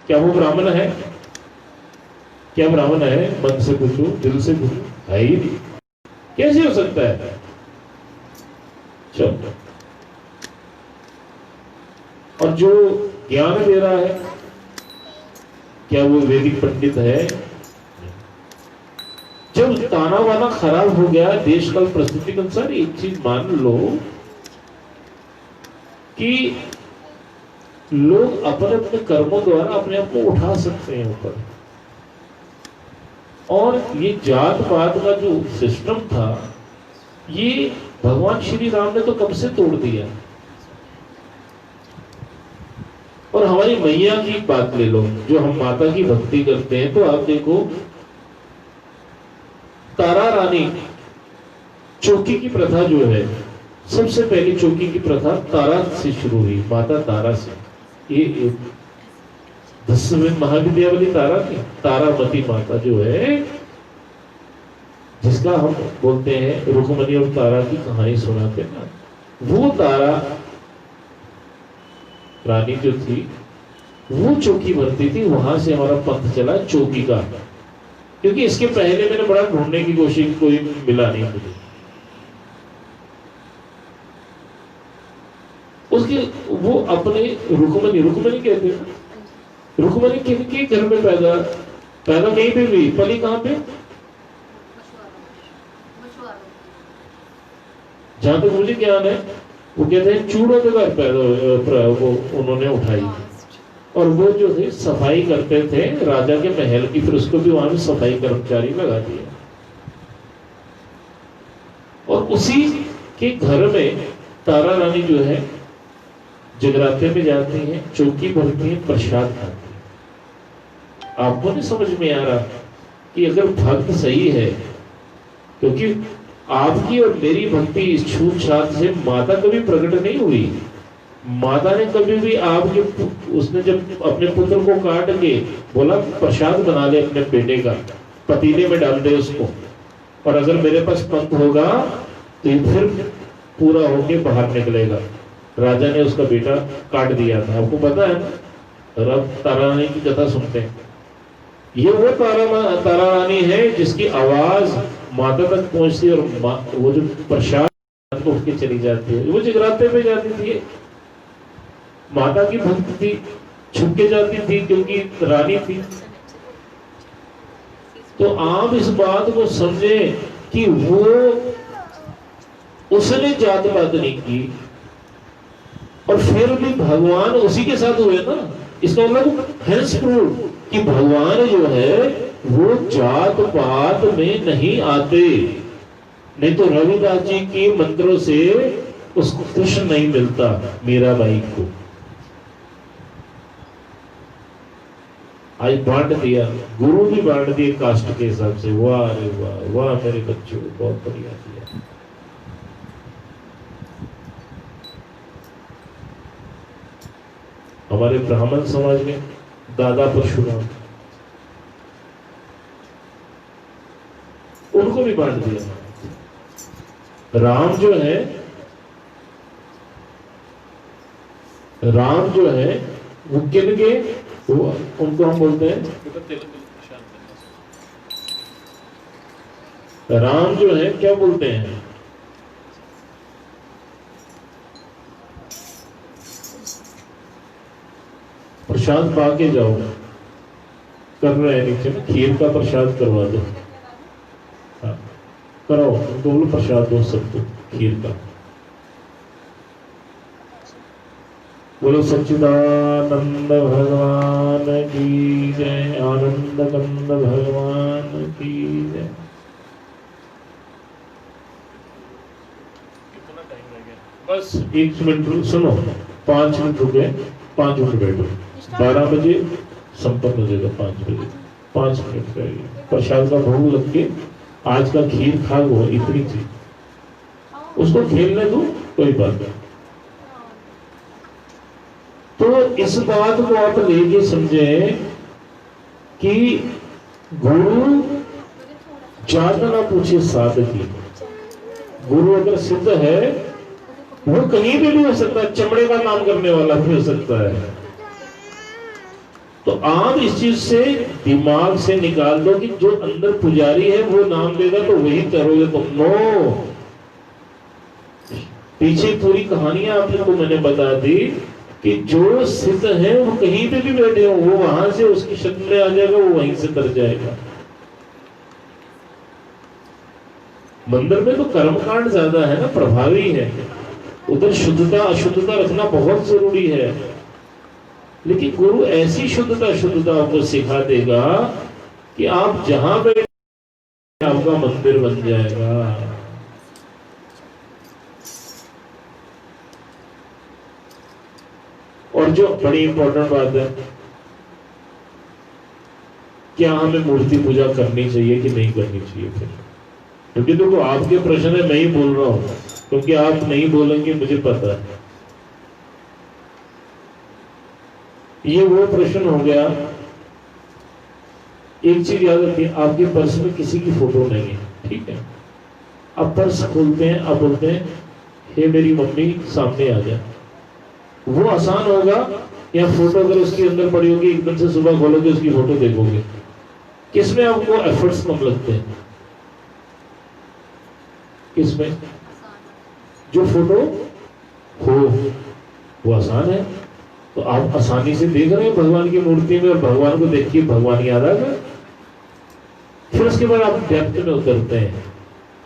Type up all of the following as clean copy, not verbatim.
क्या वो ब्राह्मण है? क्या ब्राह्मण है? मन से पूछो, दिल से पूछो, है ही नहीं। कैसे हो सकता है? चलो, और जो ज्ञान दे रहा है, क्या वो वैदिक पंडित है? जब ताना वाना खराब हो गया देश काल परिस्थिति के अनुसार, एक चीज मान लो कि लोग अपने अपने कर्मों द्वारा अपने आप को उठा सकते हैं ऊपर, और ये जात पात का जो सिस्टम था, ये भगवान श्री राम ने तो कब से तोड़ दिया। और हमारी मैया की बात ले लो, जो हम माता की भक्ति करते हैं, तो आप देखो तारा रानी चौकी की प्रथा जो है, सबसे पहली चौकी की प्रथा तारा से शुरू हुई, माता तारा से। ये 10वें महाविद्या वाली तारा थी, तारामती माता जो है, जिसका हम बोलते हैं रुक्मणी और तारा की कहानी सुनाते ना, वो तारा रानी जो थी वो चौकी भरती थी। वहां से हमारा पंथ चला चौकी का, क्योंकि इसके पहले मैंने बड़ा ढूंढने की कोशिश, कोई मिला नहीं मुझे। उसके वो अपने रुक्मणी कहते हैं, रुक्मणी किनके घर में पैदा कहीं पे हुई, पली कहां पे? जहां तक मुझे ज्ञान है, वो कहते हैं चूड़ों के घर पैदा वो उन्होंने उठाई, और वो जो थे सफाई करते थे राजा के महल की, फिर उसको भी वहां में सफाई कर्मचारी लगा दिया। और उसी के घर में तारा रानी जो है जगराते में जाती हैं, चौकी भरती हैं, प्रसाद खाती हैं। आपको नहीं समझ में आ रहा कि अगर भक्त सही है, क्योंकि आपकी और मेरी भक्ति इस छूत छात से माता कभी प्रकट नहीं हुई। माता ने कभी भी आपके, उसने जब अपने पुत्र को काट के बोला प्रसाद बना ले अपने बेटे का, पतीले में डाल दे उसको, और अगर मेरे पास पंथ होगा तो ये फिर पूरा होके बाहर निकलेगा। राजा ने उसका बेटा काट दिया था, आपको पता है ना। और अब तारा रानी की कथा सुनते हैं। ये वो तारा रानी है जिसकी आवाज माता तक पहुंचती है, और वो जो प्रसाद को उठ के चली जाती है। वो जगराते में जाती थी, माता की भक्त थी, छुप के जाती थी क्योंकि रानी थी। तो आप इस बात को समझे कि वो उसने जात पात नहीं की, और फिर भी भगवान उसी के साथ हुए ना। इसका मतलब हेंस प्रूव कि भगवान जो है वो जात पात में नहीं आते, नहीं तो रविदास जी के मंत्रों से उसको कृष्ण नहीं मिलता मीराबाई को। आज बांट दिया, गुरु भी बांट दिए कास्ट के हिसाब से। वाह रे वाह, वाह मेरे बच्चों, बहुत बढ़िया दिया। हमारे ब्राह्मण समाज में दादा परशुराम, उनको भी बांट दिया। राम जो है वो किन के, वो उनको हम बोलते हैं, राम जो है क्या बोलते हैं, प्रसाद पा के जाओ, कर रहे हैं नीचे में, खीर का प्रसाद करवा दो। हाँ, कराओ, उनको बोलो प्रसाद दो सबको खीर का। बोलो सच्चिदानंद भगवान की जय, आनंद कंद भगवान की जय। कितना टाइम लग गया? बस 1 मिनट सुनो, 5 मिनट रुके, 5 मिनट बैठो, 12 बजे संपन्न हो जाएगा। 5 बजे 5 मिनट रहेगी, प्रसाद का भोग लग के आज का खीर खा लो, इतनी चीज उसको खेलने दो, कोई बात नहीं। तो इस बात को आप लेके समझे कि गुरु ज्यादा ना पूछे साधकी। गुरु अगर सिद्ध है वो कहीं भी हो सकता है, चमड़े का काम करने वाला भी हो सकता है। तो आप इस चीज से दिमाग से निकाल दो कि जो अंदर पुजारी है वो नाम देगा तो वही करोगे तुम। नो, पीछे पूरी कहानियां आपको मैंने बता दी कि जो स्थित है वो कहीं पे भी बैठे हो, वो वहां से उसकी शक्ल में आ जाएगा, वो वहीं से तर जाएगा। मंदिर में तो कर्मकांड ज्यादा है ना, प्रभावी है, उधर शुद्धता अशुद्धता रखना बहुत जरूरी है। लेकिन गुरु ऐसी शुद्धता आपको सिखा देगा कि आप जहां पे आपका मंदिर बन जाएगा। और जो बड़ी इंपॉर्टेंट बात है, क्या हमें मूर्ति पूजा करनी चाहिए कि नहीं करनी चाहिए? फिर क्योंकि देखो आपके प्रश्न है, मैं ही बोल रहा हूं, क्योंकि आप नहीं बोलेंगे मुझे पता है। ये वो प्रश्न हो गया। एक चीज याद रखिए, आपके पर्स में किसी की फोटो नहीं है, ठीक है? अब पर्स खोलते हैं, अब बोलते हैं हे मेरी मम्मी सामने आ जा। वो आसान होगा या फोटो अगर उसके अंदर पड़ी होगी, एकदम से सुबह खोलोगे उसकी फोटो देखोगे, किसमें आपको एफर्ट्स कम लगते हैं? किसमें? जो फोटो हो वो आसान है, तो आप आसानी से देख रहे हैं भगवान की मूर्ति में, और भगवान को देख के भगवान याद आ गया। फिर उसके बाद आप डेप्थ में उतरते हैं,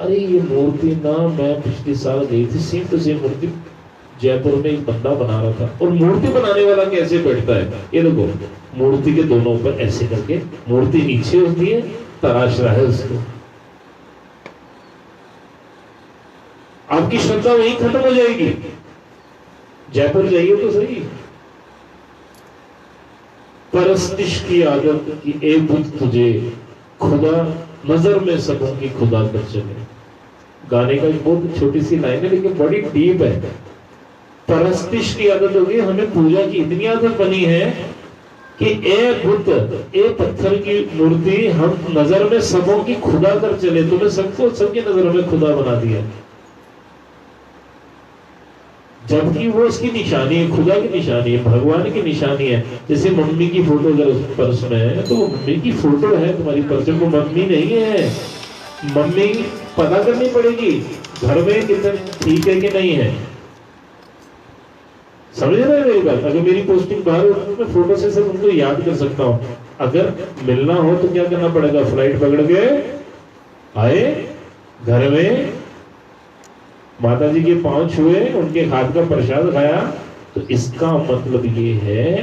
अरे ये मूर्ति ना मैं पिछले साल गई थी, सेम टू सेम मूर्ति जयपुर में एक बंदा बना रहा था। और मूर्ति बनाने वाला कैसे बैठता है, ये देखो, मूर्ति के दोनों ऊपर ऐसे करके, मूर्ति नीचे होती है, तराश रहा है उसको। आपकी श्रद्धा वहीं खत्म हो जाएगी। जयपुर जाइए तो सही, परस्तिश की आदत की ए बुद्ध तुझे खुदा नजर में सबों की खुदा कर चले। गाने का एक बहुत छोटी सी लाइन है लेकिन बड़ी डीप है। परस्तिश की आदत होगी, हमें पूजा की इतनी आदत बनी है कि ए बुद्ध, ए पत्थर की मूर्ति हम नजर में सबों की खुदा कर चले। तुम्हें सबको सबकी नजर में खुदा बना दिया, जबकि वो उसकी निशानी है, खुदा की निशानी है, भगवान की निशानी है। जैसे मम्मी की फोटो अगर उस पर्स में है तो वो मम्मी की फोटो है तुम्हारी पर्स में, वो मम्मी नहीं है। मम्मी पता करनी पड़ेगी घर में कितने ठीक है कि नहीं है। समझ रहे हैं मेरी बात? अगर मेरी पोस्टिंग बाहर हो तो मैं फोटो से सिर्फ उनको याद कर सकता हूँ। अगर मिलना हो तो क्या करना पड़ेगा? फ्लाइट पकड़ के आए, घर में माता जी के पांव छुए, उनके हाथ का प्रसाद खाया। तो इसका मतलब ये है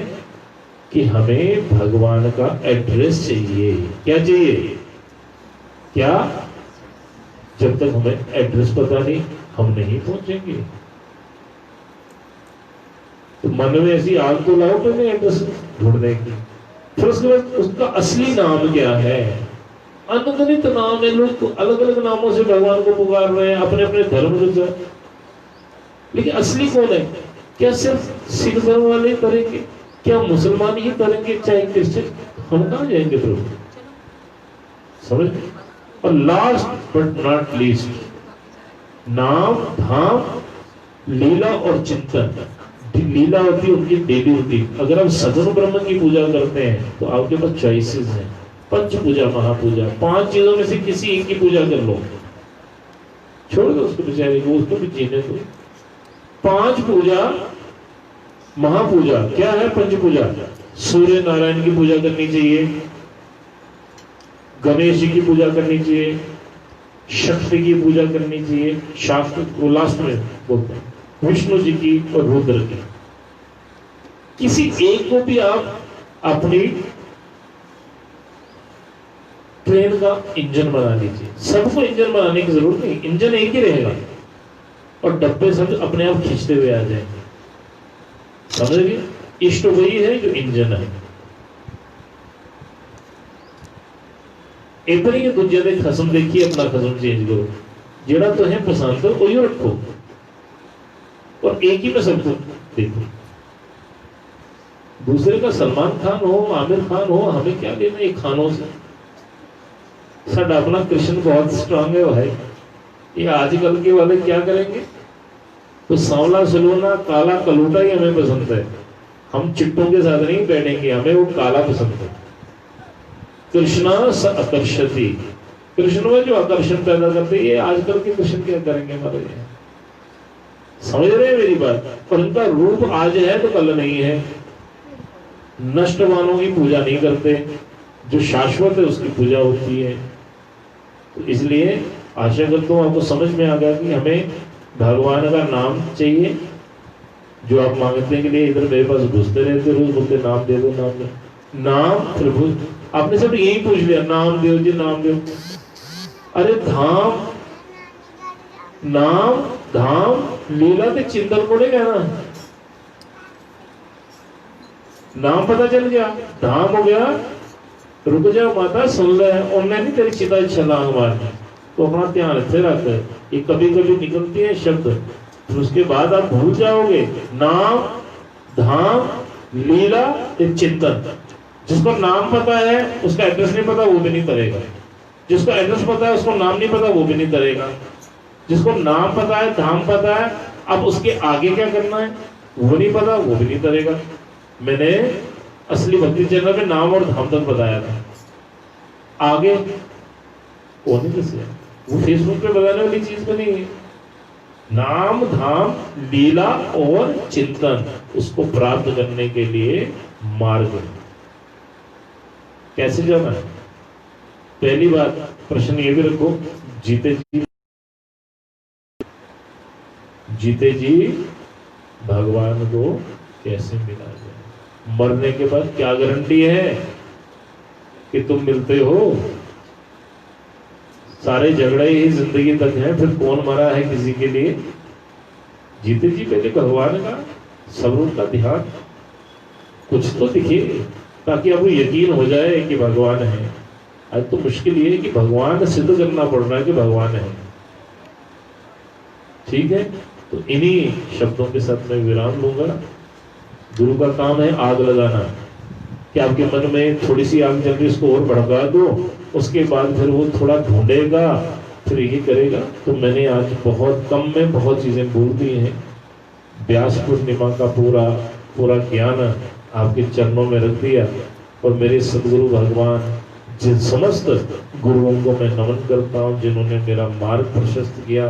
कि हमें भगवान का एड्रेस चाहिए। क्या चाहिए? क्या? जब तक हमें एड्रेस पता नहीं हम नहीं पहुंचेंगे। तो मन में ऐसी आग तो लाओ पहले एड्रेस ढूंढने की, फिर उसके बाद उसका असली नाम क्या है। अनगिनत नाम है, लोग अलग अलग नामों से भगवान को पुकार रहे हैं, अपने अपने धर्म से, लेकिन असली कौन है? क्या सिर्फ सिख धर्म वाले करेंगे? क्या मुसलमान ही करेंगे? चाहे क्रिश्चियन? हम कहां जाएंगे प्रभु? समझ? और लास्ट बट नॉट लीस्ट, नाम धाम लीला और चिंतन। लीला होती है उनकी डेली रूटीन। अगर आप सगुण ब्रह्म की पूजा करते हैं तो आपके पास चॉइसेस हैं, पंच पूजा, महापूजा, 5 चीजों में से किसी एक की पूजा कर लो, छोड़ दो उसको बेचारे को, उसको भी जीने दो। 5 पूजा, महापूजा क्या है? पंच पूजा, सूर्य नारायण की पूजा करनी चाहिए, गणेश जी की पूजा करनी चाहिए, शक्ति की पूजा करनी चाहिए, शास्त्र लास्ट में बोलते हैं विष्णु जी की और रुद्र की। किसी एक को भी आप अपनी ट्रेन का इंजन बना लीजिए। सबको इंजन बनाने की जरूरत नहीं, इंजन एक ही रहेगा और डब्बे सब अपने आप खींचते हुए आ जाएंगे। समझिए, इष्ट वही है जो इंजन है। एक बार दूजे दे खसम देखिए, अपना खसम चेंज करो, जेड़ा तो है पसंद हो वही रखो और एक ही में सबको देखो। दूसरे का सलमान खान हो, आमिर खान हो, हमें क्या लेना एक खानों से। साडा अपना कृष्ण बहुत स्ट्रांग है भाई। ये आजकल के वाले क्या करेंगे? तो सांवला सलोना काला कलूटा ही हमें पसंद है। हम चिट्टों के साथ नहीं बैठेंगे, हमें वो काला पसंद है। कृष्णा स आकर्षति, कृष्ण में जो आकर्षण पैदा करते हैं, ये आजकल के कृष्ण क्या करेंगे हमारे लिए? समझ रहे हैं मेरी बात? पर इनका रूप आज है तो कल नहीं है। नष्टवानों की पूजा नहीं करते, जो शाश्वत है उसकी पूजा होती है। तो इसलिए आशा करता हूं आपको समझ में आ गया कि हमें भगवान का नाम चाहिए। जो आप मांगने के लिए इधर मेरे पास घुसते रहते, रोज बोलते नाम दे दो, नाम दे, नाम प्रभु। आपने सब यही पूछ लिया, नाम दो जी, नाम दो। अरे धाम, नाम धाम लीला के चिंतन को नहीं कहना। नाम पता चल गया, धाम हो गया, रुक जा माता सुन ले, उनने नहीं तेरी चिता छलांग मारनी। तो अपना ध्यान अच्छे रख, ये कभी कभी निकलती है शब्द, फिर उसके बाद आप भूल जाओगे। नाम धाम लीला चिंतन। जिसको नाम पता है उसका एड्रेस नहीं पता वो भी नहीं करेगा, जिसको एड्रेस पता है उसको नाम नहीं पता वो भी नहीं करेगा। जिसको नाम पता है धाम पता है, अब उसके आगे क्या करना है वो नहीं पता वो भी नहीं करेगा। मैंने असली भक्ति चैनल में नाम और धाम तक बताया था, आगे वो नहीं दसे, वो फेसबुक पे बताने वाली चीज तो नहीं है। नाम धाम लीला और चिंतन, उसको प्राप्त करने के लिए मार्ग कैसे जाना है? पहली बात प्रश्न ये भी रखो, जीते जी भगवान को कैसे मिला जाए? मरने के बाद क्या गारंटी है कि तुम मिलते हो? सारे झगड़े ही जिंदगी तक हैं, फिर कौन मरा है किसी के लिए? जीते जी पहले भगवान का स्वरूप का ध्यान कुछ तो दिखे, ताकि आपको यकीन हो जाए कि भगवान है। आज तो मुश्किल ये है कि भगवान सिद्ध करना पड़ रहा है कि भगवान है। ठीक है, तो इन्हीं शब्दों के साथ मैं विराम लूंगा। गुरु का काम है आग लगाना, कि आपके मन में थोड़ी सी आग जल रही उसको और भड़का दो, उसके बाद फिर वो थोड़ा ढूंढेगा, फिर ये करेगा। तो मैंने आज बहुत कम में बहुत चीजें बोल दी हैं। व्यास पूर्णिमा का पूरा ज्ञान आपके चरणों में रख दिया, और मेरे सदगुरु भगवान जिन समस्त गुरुओं को मैं नमन करता हूँ, जिन्होंने मेरा मार्ग प्रशस्त किया,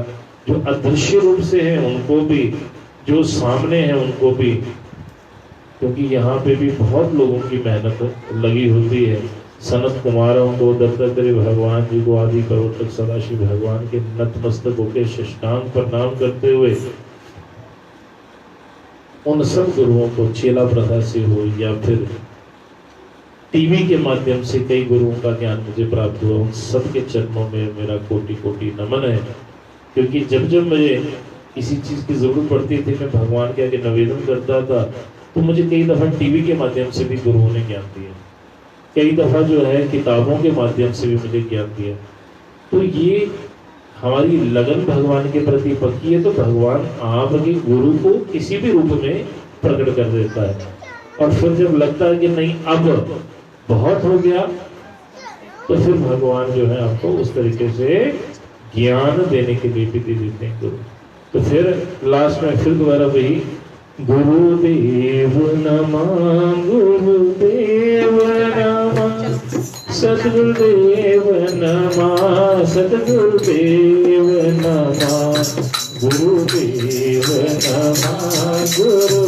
जो अदृश्य रूप से हैं उनको भी, जो सामने हैं उनको भी, क्योंकि यहाँ पे भी बहुत लोगों की मेहनत लगी होती है। सनत कुमारों को, दत्तात्रेय भगवान जी को, आदि प्रवर्तक सदाशिव भगवान के नतमस्तक होकर साष्टांग प्रणाम करते हुए, उन सब गुरुओं को चेला प्रथा से हो या फिर टीवी के माध्यम से कई गुरुओं का ज्ञान मुझे प्राप्त हुआ, उन सबके चरणों में मेरा कोटि कोटि नमन है। क्योंकि जब जब मुझे किसी चीज की जरूरत पड़ती थी, मैं भगवान के आगे निवेदन करता था, तो मुझे कई दफा टीवी के माध्यम से भी गुरुओं ने ज्ञान दिया, कई दफा जो है किताबों के माध्यम से भी मुझे ज्ञान दिया। तो ये हमारी लगन भगवान के प्रति पक्की है, तो भगवान आपके गुरु को किसी भी रूप में प्रकट कर देता है। और फिर जब लगता है कि नहीं अब बहुत हो गया, तो फिर भगवान जो है आपको उस तरीके से ज्ञान देने के लिए भी दे देते हैं गुरु। तो फिर लास्ट में फिर दोबारा वही गुरुदेव नमः, गुरुदेव नमः, सद्गुरुदेव नमः, सद्गुरुदेव नमः, गुरुदेव नमः, गुरु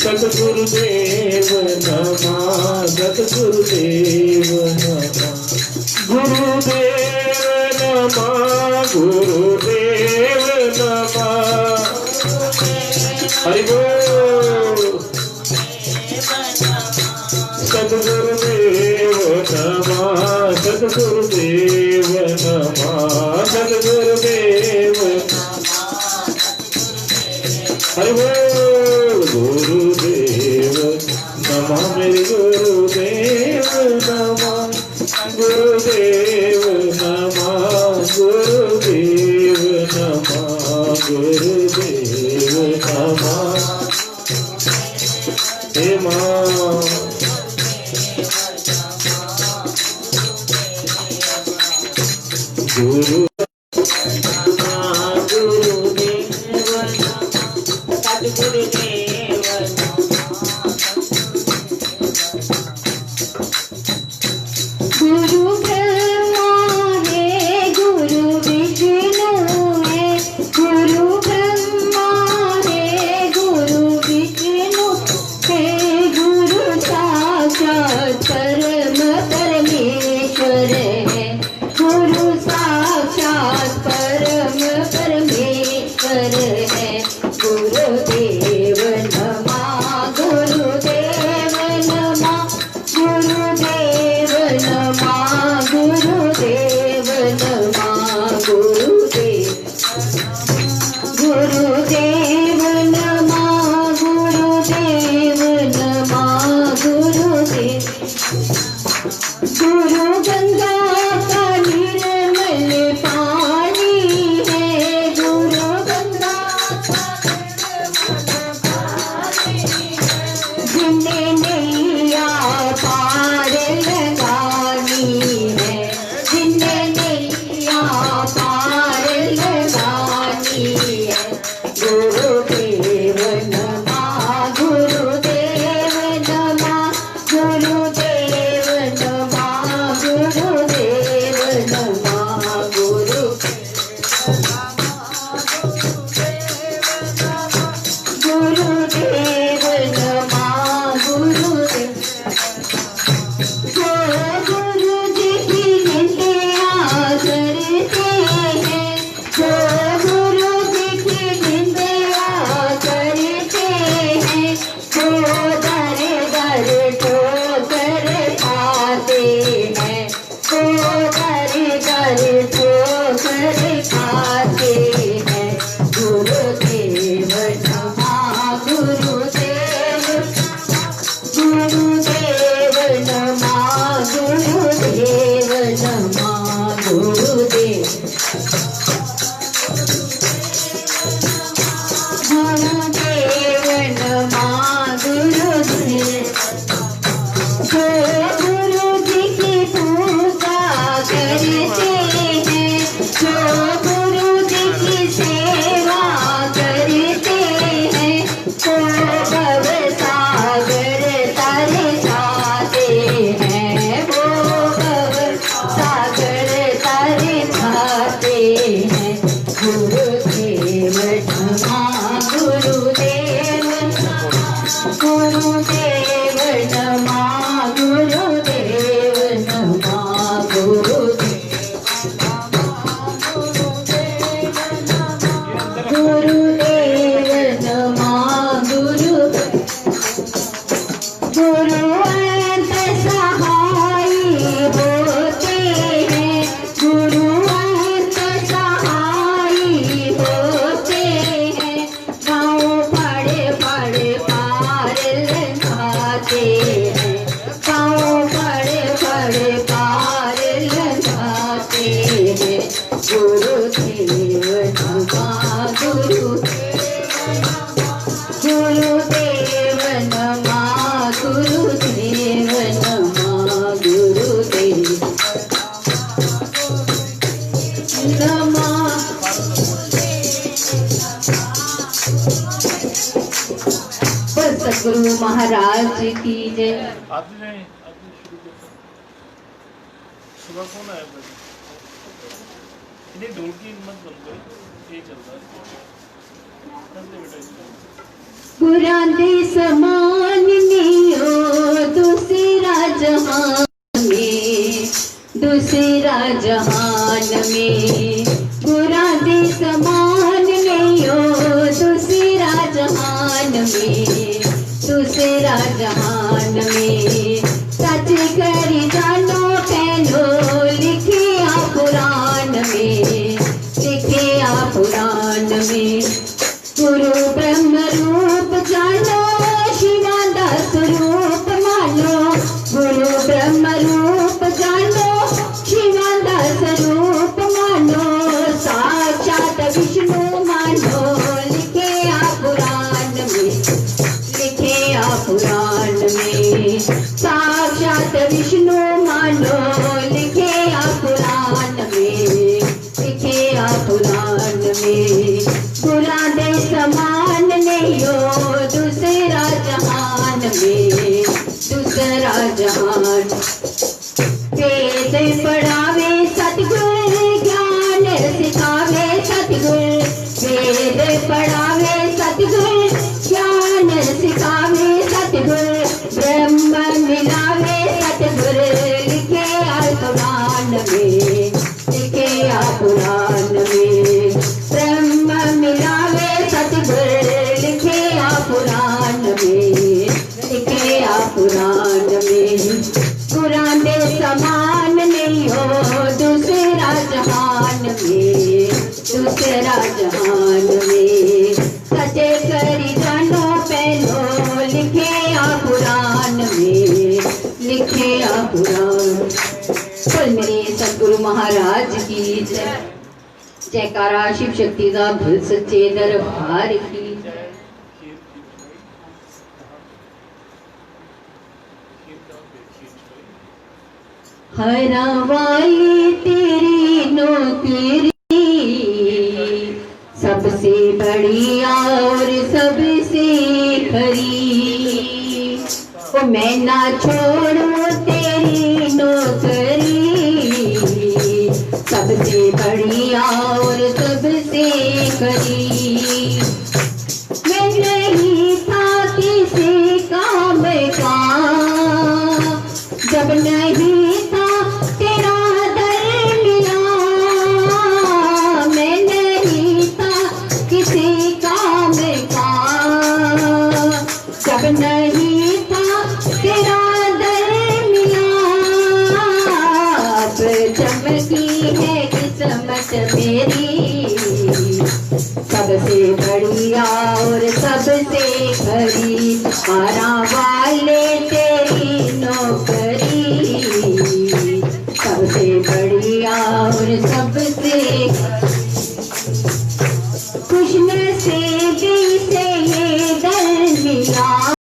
सद्गुरुदेव नमः, सद्गुरुदेव नमः, गुरुदेव नमः, गुरुदेव नमः। हरि बोल। सद्गुरुदेव नमः, सद्गुरुदेव नमः, सद्गुरुदेव। हरि बोल। गुरुदेव नमः, मेरे गुरुदेव नमः, गुरुदेव नमः, गुरुदेव नमः, गुरुदेव नमः। हे मां गुरु गुरुदेव सद्गुरुदेव साक्षात परम परमेश्वर है, गुरु साक्षात परम परमेश्वर है। गुरुदेव नमः, गुरुदेव नमः, गुरुदेव नमः, गुरुदेव नमः, गुरुदेव गुरुदेव नमः, गुरुदेव नमः, गुरुदेव। गुरु गंगा का निर्मल पानी है, गुरु गंगा का निर्मल पानी है। जिन्हें नैया पार लगानी है, जिन्हें नैया पार लगानी है। गुरुदेव नमः, गुरुदेव नमः, गुरुदेव नमः, गुरुदेव नमः, गुरुदेव नमः, गुरुदेव। जो गुरु जी की निंदा करते हैं, जो गुरु जी की निंदा करते हैं, वो दर दर ठोकर खाते हैं, वो दर दर ठोकर खाते हैं। गुरुदेव नमः, गुरुदेव, गुरुदेव नमः, गुरुदेव नमः, गुरुदेव। गुरुदेव नमः, गुरुदेव। जो गुरु जी की पूजा करते हैं, जो गुरु जी की सेवा करते हैं, तो भव सागर तर जाते हैं, वो भव सागर तर जाते हैं। गुरुदेव नमः, गुरुदेव, गुरुदेव नमः, गुरुदेव नमः, गुरुदेव, गुरुदेव नमः, गुरुदेव। गुरु अंत सहाय होते हैं, गुरु अंत सहाय होते हैं। गाँव पड़े पड़े पार लगाते हैं, गाँव पड़े पड़े पार लगाते हैं। गुरुदेव नमः, गुरुदेव नमः, गुरुदेव नमः, गुरुदेव नमः। सतगुरु महाराज की जय। सुबह कौन आया? इन्हें ढोल की हिम्मत बंद करो, ये चल रहा है। बुरा दे समान नहीं हो दूसरा जहान में, दूसरा जहान में। बुरा दे समान नहीं हो दूसरा जहान में, दूसरा जहान में। सच कर जानो पहनो लिखिया पुराण में, लिखिया पुराण में। गुरु ब्रह्म रूप जानो, शिवांदा स्वरूप मानो। गुरु ब्रह्म रूप जानो, शिवांदा स्वरूप मानो। साक्षात विष्णु मानो, लिखे आ पुराण में, लिखे आ पुराण में। साक्षात विष्णु मानो, लिखे आ पुराण में, लिखे आ पुराण में। बुरा दे समान नहीं हो दूसरा जहान में, दूसरा जहान। वेद पढ़ावे सतगुर, ज्ञान सिखावे सतगुर। वेद पढ़ावे सतगुर, ज्ञान सिखावे सतगुर। ब्रह्म मिलावे कुरान में। कुरान दे समान नहीं हो दूसरा जहान में, दूसरा जहान में। सचे करी जानो पहनो लिखे आ कुरान में, लिखे आ कुरान। बोल मेरे सतगुरु महाराज की जय। जयकारा शिव शक्ति का भल सच्चे दरबार की। हरवाई तेरी नौकरी सबसे बढ़िया और सबसे खरी। ओ मैं ना छोड़ू तेरी नौकरी सबसे बढ़िया और सबसे खरी। मैं नहीं था किसी काम का जब नहीं था तेरा दर मिला। मैं नहीं था किसी काम का जब नहीं था तेरा दर मिला। अब चमकी है किस्मत मेरी सबसे बढ़िया और सबसे खरी। आरा वाले तेरी नौकरी सबसे बढ़िया और सबसे खुश नसीब